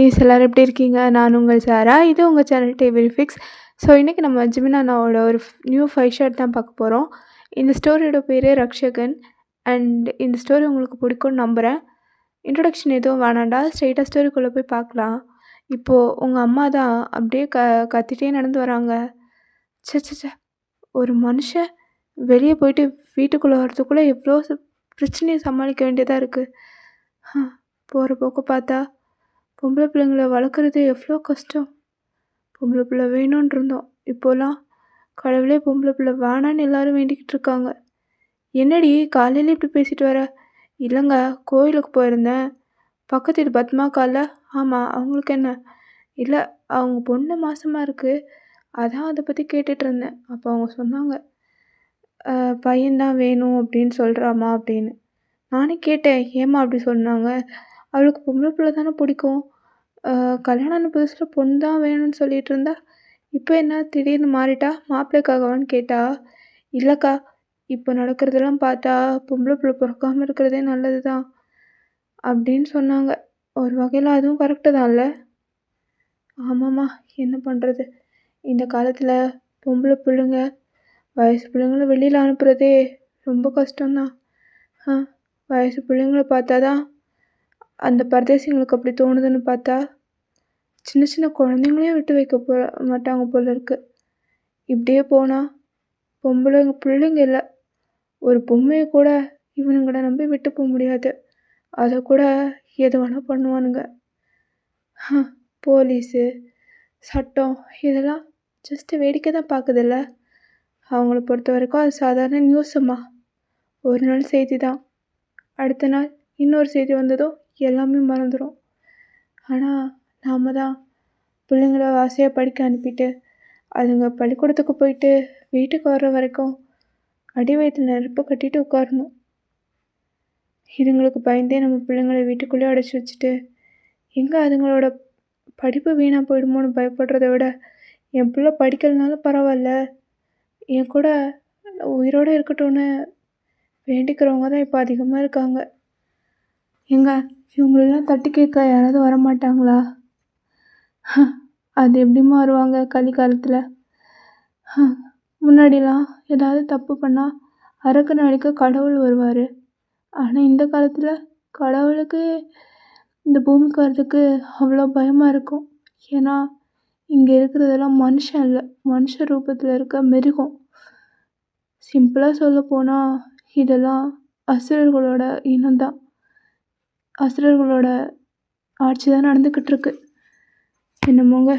எல்லாரும் எப்படி இருக்கீங்க? நான் உங்கள் சாரா. இது உங்க சேனல் டிவி ஃபிக்ஸ். ஸோ, இன்னைக்கு நம்ம ஜிமின் அண்ணாவோட ஒரு நியூ 5 ஷாட் தான் பார்க்க போறோம். இந்த ஸ்டோரியோட பேரு ரக்ஷகன். அண்ட் இந்த ஸ்டோரி உங்களுக்கு பிடிக்கும்னு நம்புறேன். இன்ட்ரோடக்ஷன் எதுவும் வேணாம்டா. ஸ்ட்ரெயிட்டா ஸ்டோரிக்குள்ள போய் பார்க்கலாம். இப்போ உங்க அம்மா தான் அப்படியே கத்திட்டே நடந்து வராங்க. ச்சே! ச்சே! ச்சே! ஒரு மனுஷன் வெளிய போயிட்டு வீட்டுக்குள்ள வரதுக்குள்ள எவ்வளோ பிரச்சனைய சமாளிக்க வேண்டியதா இருக்கு. போற போக்க பார்த்தா பொம்பளை பிள்ளைங்கள வளர்க்குறது எவ்வளோ கஷ்டம். பொம்பளை பிள்ளை வேணும்னு இருந்தோம். இப்போலாம் கடவுளே பொம்பளை பிள்ளை வேணான்னு எல்லாரும் வேண்டிக்கிட்டு இருக்காங்க. என்னடி காலையில் இப்படி பேசிட்டு வர? இல்லைங்க, கோயிலுக்கு போயிருந்தேன். பக்கத்து வீட்டு பத்மாக்கால. ஆமாம், அவங்களுக்கு என்ன? இல்லை, அவங்க பொண்ணு மாசமாக இருக்குது. அதான் அதை பற்றி கேட்டுட்டு இருந்தேன். அப்போ அவங்க சொன்னாங்க, பையன்தான் வேணும் அப்படின்னு சொல்கிறாம்மா அப்படின்னு. நானே கேட்டேன், ஏம்மா அப்படி சொன்னாங்க? அவளுக்கு பொம்பளை பிள்ளை தானே பிடிக்கும். கல்யாணம் ஆன புதுசில் பொண்ணு தான் வேணும்னு சொல்லிகிட்டு இருந்தா, இப்போ என்ன திடீர்னு மாறிட்டா? மாப்பிள்ளைக்காகவான்னு கேட்டா, இல்லைக்கா, இப்போ நடக்கிறதெல்லாம் பார்த்தா பொம்பளை பிள்ளை பிறக்காமல் இருக்கிறதே நல்லது தான் அப்படின்னு சொன்னாங்க. ஒரு வகையில் அதுவும் கரெக்டு தான்ல. ஆமாம்மா, என்ன பண்ணுறது? இந்த காலத்தில் பொம்பளை பிள்ளைங்க வயசு பிள்ளைங்கள வெளியில் அனுப்புகிறதே ரொம்ப கஷ்டம்தான். வயசு பிள்ளைங்கள பார்த்தா தான் அந்த பரதேசிங்களுக்கு அப்படி தோணுதுன்னு பார்த்தா, சின்ன சின்ன குழந்தைங்களையும் விட்டு வைக்க மாட்டாங்க போல இருக்கு. இப்படியே போனால் பிள்ளைங்க இல்லை, ஒரு பொம்மையை கூட இவனுங்களை நம்பி விட்டு போக முடியாது. அதை கூட எது வேணால் பண்ணுவானுங்க. போலீஸு, சட்டம் இதெல்லாம் ஜஸ்ட்டு வேடிக்கை தான் பார்க்குதில்ல. அவங்கள பொறுத்த வரைக்கும் அது சாதாரண நியூஸும்மா. ஒரு நாள் செய்தி தான், அடுத்த நாள் இன்னொரு செய்தி வந்ததும் எல்லாமே மறந்துடும். ஆனால் நாம் தான் பிள்ளைங்கள ஆசையாக படிக்க அனுப்பிட்டு அதுங்க பள்ளிக்கூடத்துக்கு போயிட்டு வீட்டுக்கு வர்ற வரைக்கும் அடி வயிற்றில் நெருப்பு கட்டிட்டு உட்காரணும். இதுங்களுக்கு பயந்தே நம்ம பிள்ளைங்களை வீட்டுக்குள்ளேயே அடைச்சி வச்சுட்டு எங்கே அதுங்களோட படிப்பு வீணாக போயிடுமோன்னு பயப்படுறத விட, என் பிள்ளை படிக்கலைனாலும் பரவாயில்ல, என் கூட உயிரோடு இருக்கட்டும்னு வேண்டிக்கிறவங்க தான் இப்போ அதிகமாக இருக்காங்க. இவங்களெல்லாம் தட்டி கேட்க யாராவது வரமாட்டாங்களா? அது எப்படிமா வருவாங்க கலிகாலத்தில்? முன்னாடிலாம் ஏதாவது தப்பு பண்ணால் அரக்கனை அடிக்க கடவுள் வருவார். ஆனால் இந்த காலத்தில் கடவுளுக்கு இந்த பூமிக்கு வர்றதுக்கு அவ்வளோ பயமாக இருக்கும். ஏன்னா இங்கே இருக்கிறதெல்லாம் மனுஷன் இல்லை, மனுஷ ரூபத்தில் இருக்க மிருகம். சிம்பிளாக சொல்ல போனால் இதெல்லாம் அசுரர்களோட இனம்தான். அசுரர்களோட ஆட்சி தான் நடந்துக்கிட்டுருக்கு. என்னமோங்க,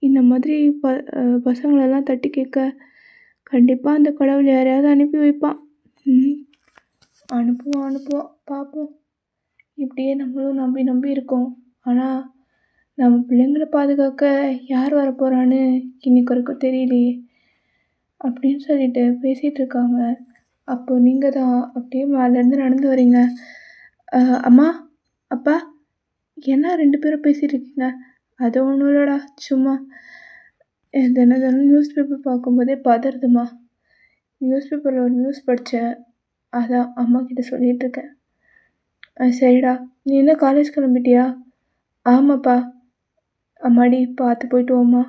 இந்த மாதிரி பசங்களெல்லாம் தட்டி கேட்க கண்டிப்பாக அந்த கடவுள் யாரையாவது அனுப்பி வைப்பான். அனுப்புவோம் பார்ப்போம். இப்படியே நம்மளும் நம்பி இருக்கோம். ஆனால் நம்ம பிள்ளைங்களை பாதுகாக்க யார் வரப்போகிறான்னு இன்னைக்கு வரைக்கும் தெரியலையே அப்படின்னு சொல்லிட்டு பேசிகிட்டு இருக்காங்க. அப்போ நீங்கள் தான் அப்படியே மேலேருந்து நடந்து வரீங்க. அம்மா, அப்பா, என்ன 2 பேரும் பேசிகிட்டு இருக்கீங்க? அது ஒன்றும் இல்லைடா, சும்மா தினம் நியூஸ் பேப்பர் பார்க்கும்போதே பதறுதுமா. நியூஸ் பேப்பரில் ஒரு நியூஸ் படித்தேன், அதான் அம்மா கிட்ட சொல்லிகிட்டு இருக்கேன். சரிடா, நீ என்ன காலேஜ் கிளம்பிட்டியா? ஆமாப்பா. அம்மாடி, பார்த்து போயிட்டு வாம்மா.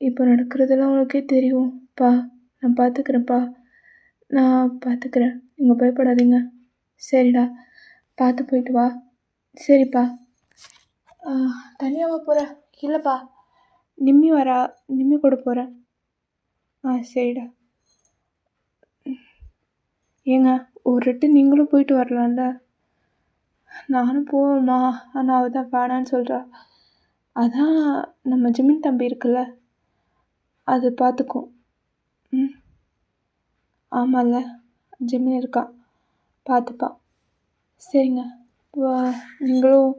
இப்போ நடக்கிறதெல்லாம் உனக்கே தெரியும்ப்பா. நான் பார்த்துக்கிறேன்ப்பா, நான் பார்த்துக்கிறேன், நீங்கள் பயப்படாதீங்க. சரிடா, பார்த்து போயிட்டு வா. சரிப்பா. தனியாவா போகிற? இல்லைப்பா, நிம்மி வரா, நிம்மி கூட போகிறேன். சரிடா. ஏங்க, ஒரு ரெட்டு நீங்களும் போயிட்டு வரலாம்ல? நானும் போவேம்மா, ஆனால் அவள் தான் வேணான்னு சொல்கிறா. அதான் நம்ம ஜிமின் தம்பி இருக்குல்ல, அது பார்த்துக்கும். ஆமாம்ல, ஜிமின் இருக்கான், பார்த்துப்பான். சரிங்க, நீங்களும்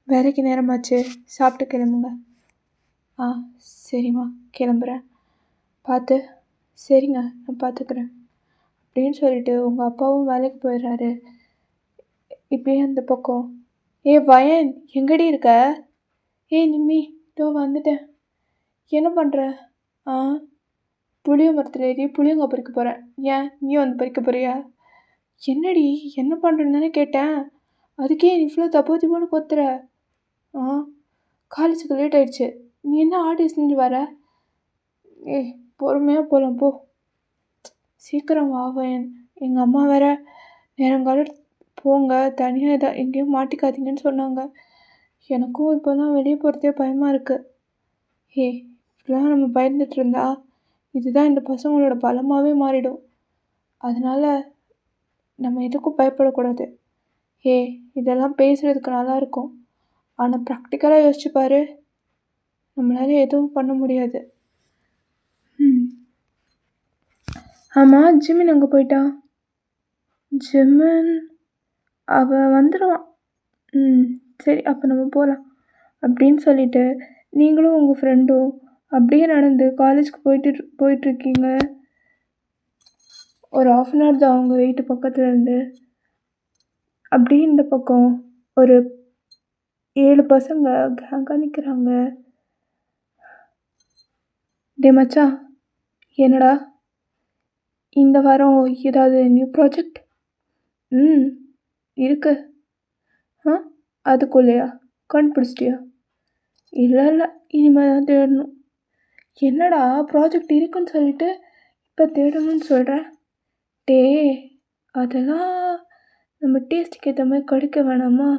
வேலைக்கு நேரமாச்சு, சாப்பிட்டு கிளம்புங்க. சரிம்மா, கிளம்புறேன், பார்த்து. சரிங்க, நான் பார்த்துக்கிறேன் அப்படின்னு சொல்லிட்டு உங்கள் அப்பாவும் வேலைக்கு போயிடுறாரு. இப்படியே அந்த பக்கம், வயன் எங்கடி இருக்க? நிம்மி, இதோ வந்துட்டேன். என்ன பண்ணுற? புளிய மரத்தில் ஏறி புளியங்காய் பறிக்க போகிறேன். ஏன், நீ வந்து பறிக்க போறியா? என்னடி, என்ன பண்ணுறேன்னு தானே கேட்டேன், அதுக்கே இவ்வளோ தப்போன்னு கொத்துற? காலேஜுக்கு லேட் ஆயிடுச்சு. நீ என்ன ஆடி செஞ்சு வர? ஏய் பொறுமையாக போகலாம் போ. சீக்கிரம் வாவேன். எங்கள் அம்மா வேற நேரங்காலம் போங்க, தனியாக எங்கேயும் மாட்டிக்காதீங்கன்னு சொன்னாங்க. எனக்கும் இப்போ தான் வெளியே போகிறதே பயமாக இருக்குது. இப்படிலாம் நம்ம பயந்துட்டு இருந்தா இதுதான் இந்த பசங்களோட பலமாகவே மாறிடும். அதனால் நம்ம எதுக்கும் பயப்படக்கூடாது. இதெல்லாம் பேசுகிறதுக்கு நல்லா இருக்கும். ஆனால் ப்ராக்டிக்கலாக யோசிச்சு பாரு, நம்மளால எதுவும் பண்ண முடியாது. ஆமாம், ஜிமின் அங்கே போயிட்டான். ஜிமின் அவன் வந்துடுவான். சரி, அப்போ நம்ம போகலாம் அப்படின்னு சொல்லிட்டு நீங்களும் உங்கள் ஃப்ரெண்டும் அப்படியே நடந்து காலேஜுக்கு போயிட்டுருக்கீங்க. ஒரு 1/2 தான் அவங்க வீட்டு பக்கத்துலேருந்து. அப்படியே இந்த பக்கம் ஒரு 7 பசங்க கேங்காக நிற்கிறாங்க. டே மச்சான், என்னடா இந்த வாரம் ஏதாவது நியூ ப்ராஜெக்ட்? இருக்கு. அதுக்குள்ளையா கண்டுபிடிச்சிட்டியா? இல்லை, இனிமேல் தான் தேடணும். என்னடா ப்ராஜெக்ட் இருக்குன்னு சொல்லிட்டு இப்போ தேடணும்னு சொல்கிறேன்? அதெல்லாம் நம்ம டேஸ்ட்டுக்கு ஏற்ற மாதிரி கிடைக்க வேணாமா?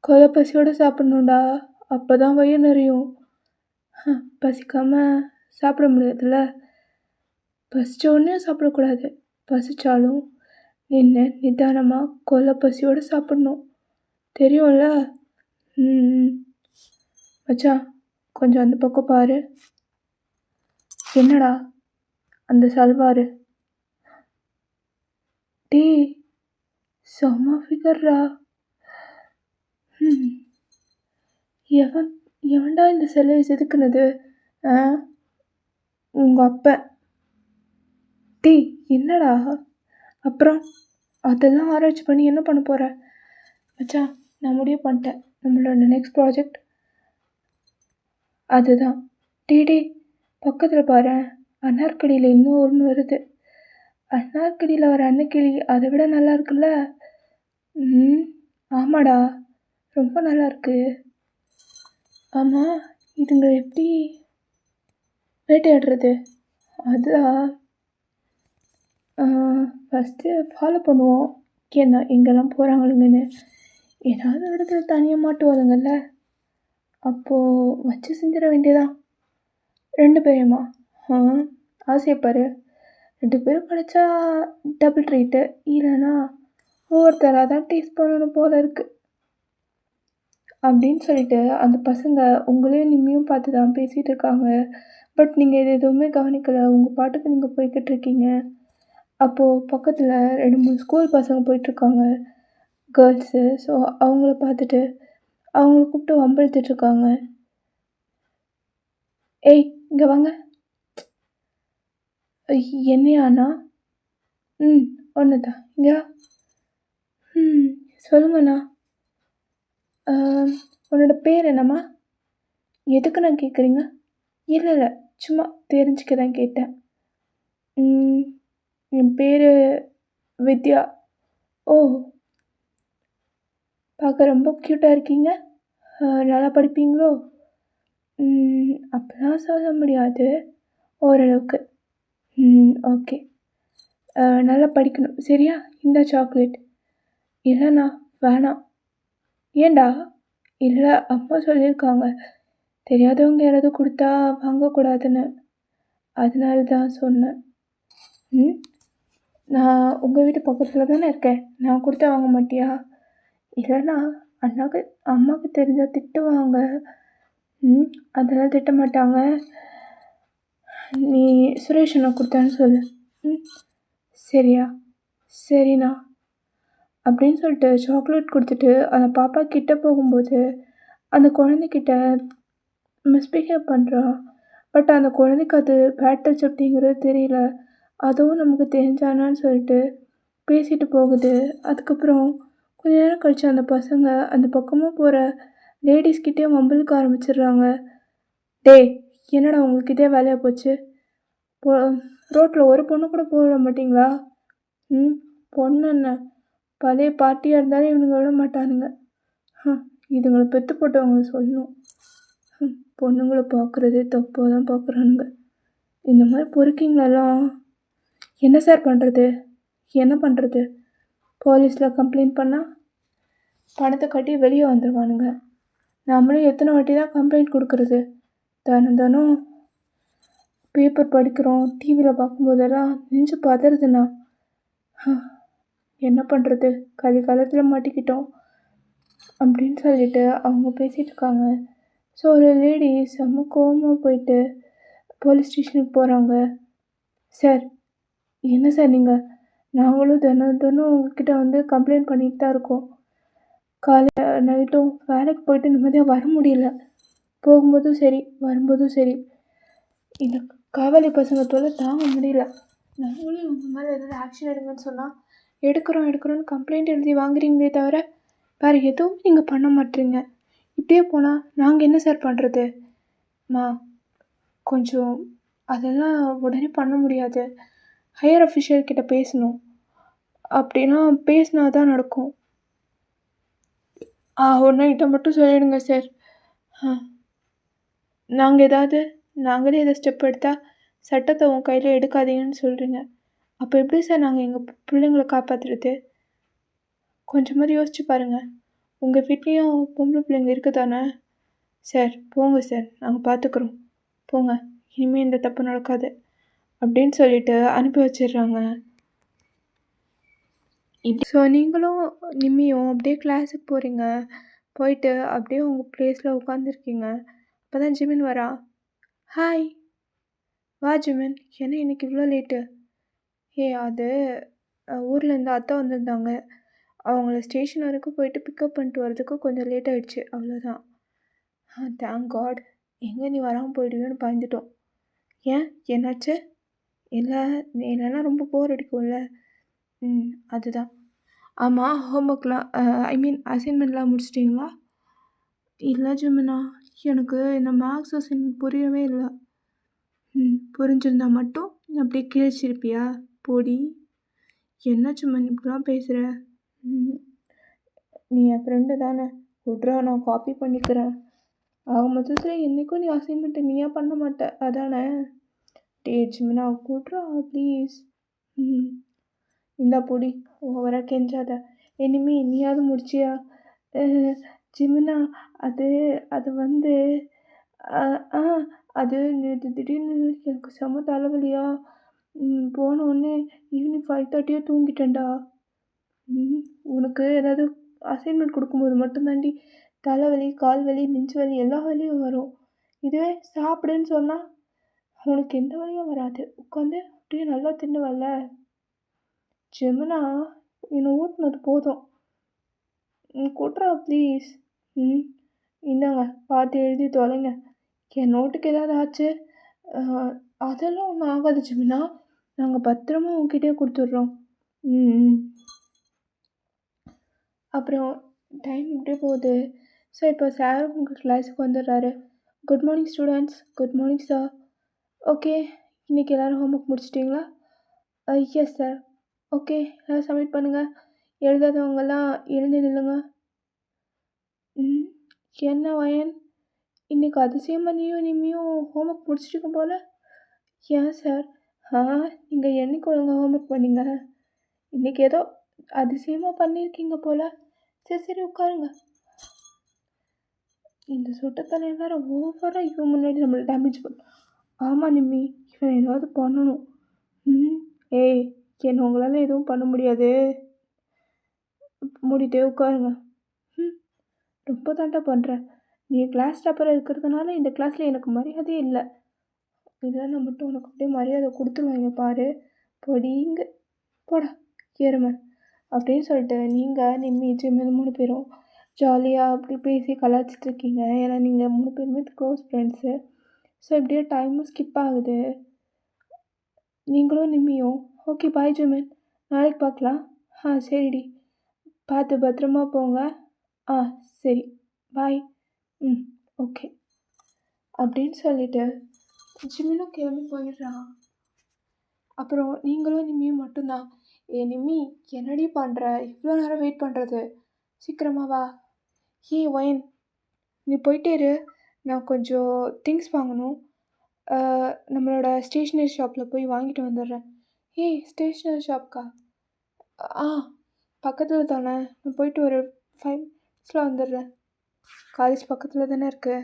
கொலை பசியோடு சாப்பிட்ணுண்டா, அப்போ தான் வயிறு நிறையும். பசிக்காமல் சாப்பிட முடியாதுல்ல. பசித்த உடனே சாப்பிடக்கூடாது. பசித்தாலும் நின்று நிதானமாக கொலை பசியோடு சாப்பிட்ணும், தெரியும்ல? மச்சான், கொஞ்சம் அந்த பக்கம் பாரு. என்னடா அந்த சல்வார்? செம்ம ஃபிகர்ரா. எவன்டா இந்த சிலையை செதுக்குனது? உங்கள் அப்பன். என்னடா அப்புறம் அதெல்லாம் ஆராய்ச்சி பண்ணி என்ன பண்ண போகிற? மச்சான், நான் முடிவு பண்ணிட்டேன். நம்மளோட நெக்ஸ்ட் ப்ராஜெக்ட் அதுதான். பக்கத்தில் பாரு, அன்னார்கடியில் இன்னும் ஒன்று வருது. அன்னார்கடியில் வர அன்னக்கிளி அதை விட நல்லா இருக்குல்ல? ஆமாடா, ரொம்ப நல்லா இருக்கு. ஆமாம், இதுங்க எப்படி வேட்டையாடுறது? அதுதான் ஃபஸ்ட்டு ஃபாலோ பண்ணுவோம். எங்கெல்லாம் போகிறாங்களுங்கன்னு. ஏதாவது இடத்துல தனியாக மாட்டுவாளுங்கள்ல, அப்போது வச்சு செஞ்சிட வேண்டியதான். 2 பேரையுமா? ஆசையப்பாரு. 2 பேரும் கிடச்சா டபுள் ட்ரீட்டு. இல்லைன்னா ஒவ்வொருத்தராக தான் டேஸ்ட் பண்ணணும் போல இருக்குது அப்படின்னு சொல்லிட்டு அந்த பசங்க உங்களையும் நிம்மியும் பார்த்து தான் பேசிகிட்டு இருக்காங்க. பட் நீங்கள் இது எதுவுமே கவனிக்கலை. உங்கள் பாட்டுக்கு நீங்கள் போய்கிட்டு இருக்கீங்க. அப்போது பக்கத்தில் 2-3 ஸ்கூல் பசங்க போயிட்டுருக்காங்க, கேர்ள்ஸு. ஸோ அவங்கள பார்த்துட்டு அவங்கள கூப்பிட்டு வம்பிழுத்துட்ருக்காங்க. இங்கே வாங்க. என்னையாண்ணா? ஒன்று தான். இங்கே சொல்லுங்கண்ணா. உன்னோட பேர் என்னம்மா? எதுக்கு நான் கேட்குறீங்க? இல்லை, சும்மா தெரிஞ்சுக்க தான் கேட்டேன். என் பேர் வித்யா. பார்க்க ரொம்ப க்யூட்டாக இருக்கீங்க. நல்லா படிப்பீங்களோ? அப்படிலாம் சொல்ல முடியாது, ஓரளவுக்கு. ஓகே, நல்லா படிக்கணும், சரியா? இந்த சாக்லேட். இல்லைண்ணா, வேணாம். ஏண்டா? இல்லை, அம்மா சொல்லியிருக்காங்க தெரியாதவங்க யாராவது கொடுத்தா வாங்கக்கூடாதுன்னு. அதனால தான் சொன்னேன். நான் உங்கள் வீட்டு பக்கத்தில் தானே இருக்கேன், நான் கொடுத்தா வாங்க மாட்டியா? இல்லைண்ணா, அம்மாவுக்கு தெரிஞ்சால் திட்டுவாங்க. அதெல்லாம் திட்ட மாட்டாங்க. நீ சுரேஷ் அண்ணா கொடுத்தான்னு சொல்லு. சரியா? சரிண்ணா அப்படின்னு சொல்லிட்டு சாக்லேட் கொடுத்துட்டு அந்த பாப்பா கிட்டே போகும்போது அந்த குழந்தைக்கிட்ட மிஸ்பிஹேவ் பண்ணுறான். பட் அந்த குழந்தைக்கு அது பேட் டச் அப்படிங்கிறது தெரியல. அதுவும் நமக்கு தெரிஞ்சானான்னு சொல்லிட்டு பேசிட்டு போகுது. அதுக்கப்புறம் கொஞ்ச நேரம் கழித்து அந்த பசங்க அந்த பக்கமாக போகிற லேடிஸ்கிட்டே வம்பிழுக்க ஆரம்பிச்சிடுறாங்க. என்னடா உங்களுக்கு இதே வேலையாக போச்சு? ரோட்டில் ஒரு பொண்ணு கூட போட மாட்டிங்களா? பொண்ணு என்ன, பழைய பார்ட்டியாக இருந்தாலும் இவனுங்க விட மாட்டானுங்க. இதுங்களை பெற்று போட்டவங்களை சொல்லணும். பொண்ணுங்களை பார்க்குறதே தப்பாக தான் பார்க்குறானுங்க. இந்த மாதிரி பொறுக்கிங்களெல்லாம் என்ன சார் பண்ணுறது? என்ன பண்ணுறது? போலீஸில் கம்ப்ளைண்ட் பண்ணால் பணத்தை கட்டி வெளியே வந்துடுவானுங்க. நம்மளும் எத்தனை வாட்டி தான் கம்ப்ளைண்ட் கொடுக்குறது? தினம் தினம் பேப்பர் படிக்கிறோம், டிவியில் பார்க்கும்போதெல்லாம் நெஞ்சு பதறுதுண்ணா. என்ன பண்ணுறது? காலத்தில் மாட்டிக்கிட்டோம் அப்படின்னு சொல்லிட்டு அவங்க பேசிகிட்டு இருக்காங்க. ஸோ ஒரு லேடி செம்ம கோவமாக போயிட்டு போலீஸ் ஸ்டேஷனுக்கு போகிறாங்க. சார், என்ன சார் நீங்கள்? நாங்களும் தினம் உங்ககிட்ட வந்து கம்ப்ளைண்ட் பண்ணிட்டு தான் இருக்கோம். காலையில் நைட்டும் வேலைக்கு போயிட்டு நிம்மதியாக வர முடியல. போகும்போதும் சரி, வரும்போதும் சரி, இந்த காவலி பசங்க தொல்லை தாங்க முடியல. நாங்களும் இவங்க மேலே ஏதாவது ஆக்ஷன் எடுங்கன்னு சொன்னால் எடுக்கிறோன்னு கம்ப்ளைண்ட் எழுதி வாங்குறீங்களே தவிர வேறு எதுவும் நீங்கள் பண்ண மாட்டீங்க. இப்படியே போனால் நாங்கள் என்ன சார் பண்ணுறது? கொஞ்சம் அதெல்லாம் உடனே பண்ண முடியாது. ஹையர் அஃபிஷியல்கிட்ட பேசணும். அப்படின்னா பேசினா தான் நடக்கும். ஒன்று இதை மட்டும் சொல்லிடுங்க சார். நாங்களே எதாவது ஸ்டெப் எடுத்தால் சட்டத்தை உன் கையில் எடுக்காதீங்கன்னு சொல்கிறீங்க. அப்போ எப்படி சார் நாங்கள் எங்கள் பிள்ளைங்களை காப்பாற்றுறது? கொஞ்சமாதிரி யோசிச்சு பாருங்கள். உங்கள் வீட்லேயும் பொம்பளை பிள்ளைங்க இருக்குது தானே? சார் போங்க சார், நாங்கள் பார்த்துக்குறோம், போங்க, இனிமேல் இந்த தப்பு நடக்காது அப்படின்னு சொல்லிட்டு அனுப்பி வச்சிடுறாங்க. ஸோ நீங்களும் நிம்மியும் அப்படியே கிளாஸுக்கு போகிறீங்க. போயிட்டு அப்படியே உங்கள் ப்ளேஸில் உட்காந்துருக்கீங்க. அப்போ தான் ஜிமின் வரா. ஹாய், வா ஜிமின், என்ன இன்றைக்கி இவ்வளோ லேட்டு? அது ஊர்லேருந்து அத்தை வந்திருந்தாங்க. அவங்கள ஸ்டேஷன் வரைக்கும் போயிட்டு பிக்கப் பண்ணிட்டு வரதுக்கு கொஞ்சம் லேட் ஆகிடுச்சு, அவ்வளோதான். Thank god. எங்கே நீ வராமல் போயிடுவேன்னு பயந்துட்டோம். ஏன், என்னாச்சு? இல்லைன்னா ரொம்ப போர் அடிக்கும்ல. அதுதான். ஆமாம், ஹோம்ஒர்க்லாம் அசைன்மெண்ட்லாம் முடிச்சிட்டிங்களா? இல்லை ஜிமினா, எனக்கு இந்த மேக்ஸ் அசைன்மெண்ட் புரியவே இல்லை. புரிஞ்சிருந்தா மட்டும் நீ அப்படியே கிழிச்சிருப்பியா? போடி. என்ன ஜிமின் இப்படிலாம் பேசுகிற? நீ என் ஃப்ரெண்டு தானே, விட்றா, நான் காப்பி பண்ணிக்கிறேன். ஆக மொத்தத்தில் என்றைக்கும் நீ அசைன்மெண்ட்டை நீயா பண்ண மாட்ட அதானே? ஜிமினா விட்றா ப்ளீஸ். இந்தா பொடி, ஓவராக கெஞ்சாத. இனிமே நீயாவது முடிச்சியா? ஜிமினா, அது வந்து அது நேற்று திடீர்னு எனக்கு செம்ம தலைவலியா போனோடனே ஈவினிங் 5:30 தூங்கிட்டேன்டா. உனக்கு ஏதாவது அசைன்மெண்ட் கொடுக்கும்போது மட்டும்தாண்டி தலைவலி, கால் வலி, நெஞ்சு வலி எல்லா வலியும் வரும். இதுவே சாப்பிடுன்னு சொன்னால் உனக்கு எந்த வலியும் வராது. உட்காந்து அப்படியே நல்லா தின்னுவல்ல. ஜிமினா, என்னை ஊட்டினது போதும், கூட்டுறா ப்ளீஸ். இந்தாங்க, பார்த்து எழுதி தொலைங்க. என் நோட்டுக்கு ஏதாவது ஆச்சு? அதெல்லாம் ஒன்றும் ஆகாது ஜிமினா, நாங்கள் பத்திரமா உங்ககிட்டே கொடுத்துட்றோம். அப்புறம் டைம் இப்படியே போகுது. ஸோ இப்போ சார் உங்கள் கிளாஸுக்கு வந்துடுறாரு. Good morning students. Good morning sir. Okay, இன்றைக்கி எல்லோரும் ஹோம்ஒர்க் முடிச்சிட்டிங்களா? Yes sir. ஓகே, எல்லோரும் சப்மிட் பண்ணுங்கள். எழுதாதவங்கெல்லாம் எழுந்து நில்லுங்க. என்ன வயன், இன்றைக்கி அதிசயமாக நீயும் நிம்மியும் ஹோம்ஒர்க் முடிச்சிட்டிங்க போல். ஏன் சார்? நீங்கள் என்னைக்கு ஒழுங்காக ஹோம்ஒர்க் பண்ணீங்க? இன்றைக்கி ஏதோ அதிசயமாக பண்ணியிருக்கீங்க போல். சரி உட்காருங்க. இந்த சொட்டத்தலையை வேறு ஓவராக இவன் முன்னாடி நம்மளை டேமேஜ் பண்ண. ஆமாம் நிம்மி, இவன் ஏதாவது பண்ணணும். என்ன உங்களால் எதுவும் பண்ண முடியாது, மூடிட்டே உட்காருங்க. ரொம்ப தாண்டா பண்ணுறேன். நீ கிளாஸ் டாப்பராக இருக்கிறதுனால இந்த கிளாஸில் எனக்கு மரியாதையே இல்லை. இல்லைன்னா மட்டும் உனக்கு அப்படியே மரியாதை கொடுத்துருவாங்க பாரு. பொடிங்க போடா ஏறுமை அப்படின்னு சொல்லிட்டு நீங்கள் நிம்மி ஜிமின் 3 பேரும் ஜாலியாக அப்படி பேசி கலாய்ச்சிட்ருக்கீங்க. ஏன்னா நீங்கள் 3 பேருமே க்ளோஸ் ஃப்ரெண்ட்ஸு. ஸோ இப்படியே டைமும் ஸ்கிப் ஆகுது. நீங்களும் நிம்மியும் ஓகே பாய் ஜிமின், நாளைக்கு பார்க்கலாம். சரிடி, பார்த்து பத்திரமா போங்க. சரி பாய். ஓகே அப்படின்னு சொல்லிவிட்டு ஜிமினும் கிளம்பி போயிடுறான். அப்புறம் நீங்களும் நிம்மியும் மட்டும்தான். நிம்மி, என்னடி பண்ணுற? இவ்வளோ நேரம் வெயிட் பண்ணுறது, சீக்கிரமா வா. ஏய் ஒயன், நீ போயிட்டே இரு. நான் கொஞ்சம் திங்ஸ் வாங்கணும். அ நம்மளோட ஸ்டேஷனரி ஷாப்பில் போய் வாங்கிட்டு வந்துடுறேன். ஏய் ஸ்டேஷனரி ஷாப்க்கா? ஆ பக்கத்தில் தானே. நான் போயிட்டு ஒரு 5 மினிட்ஸில் வந்துடுறேன். காலேஜ் பக்கத்தில் தானே இருக்கு.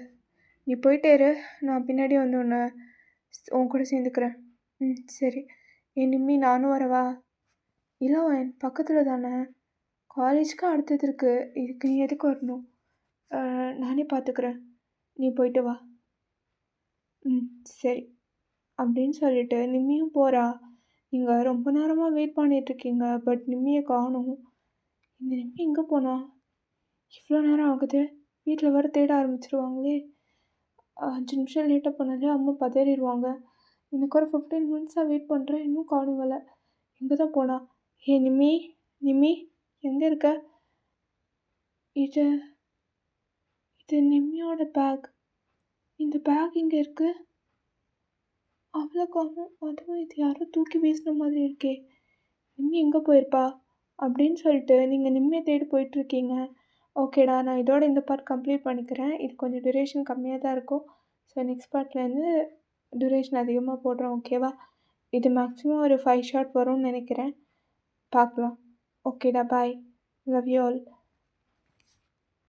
நீ போயிட்டே இரு. நான் பின்னாடி வந்து உன் கூட சேர்ந்துக்கிறேன். ம் சரி. ஏன் நிம்மி நானும் வரவா? இல்லை ஒயன், பக்கத்தில் தானே. காலேஜ்க்கு அடுத்தது இருக்கு. இதுக்கு நீ எதுக்கு வரணும்? நானே பார்த்துக்கிறேன். நீ போயிட்டு வா. ம் சரி. அப்படின்னு சொல்லிட்டு நிம்மியும் போகிறா. நீங்கள் ரொம்ப நேரமாக வெயிட் பண்ணிகிட்ருக்கீங்க. பட் நிம்மியை காணோம். இந்த நிம்மி எங்கே போனா? இவ்வளோ நேரம் ஆகுது. வீட்டில் வேறு தேட ஆரம்பிச்சிருவாங்களே. 5 நிமிஷம் லேட்டாக போனாலே அம்மா பதறிடுவாங்க. எனக்கு ஒரு 15 மினிட்ஸாக வெயிட் பண்ணுறேன். இன்னும் காணும் வேலை. எங்கே தான் போனா? ஏ நிம்மி, நிம்மி எங்கே இருக்க? இது இது நிம்மியோட பேக். இந்த பேக் இங்கே இருக்குது. அவ்வளோ காணும். அதுவும் இது யாரோ தூக்கி வீசின மாதிரி இருக்கே. நிம்மி எங்கே போயிருப்பா? அப்படின்னு சொல்லிட்டு நீங்கள் நிம்மியை தேடி போயிட்டுருக்கீங்க. ஓகேடா, நான் இதோட இந்த பார்ட் கம்ப்ளீட் பண்ணிக்கிறேன். இது கொஞ்சம் டியூரேஷன் கம்மியாக தான் இருக்கும். ஸோ நெக்ஸ்ட் பார்ட்லேருந்து டியூரேஷன் அதிகமாக போடுறேன். ஓகேவா? இது மேக்ஸிமம் ஒரு 5 ஷார்ட் வரும்னு நினைக்கிறேன். பார்க்கலாம். ஓகேடா, பாய். Love you all.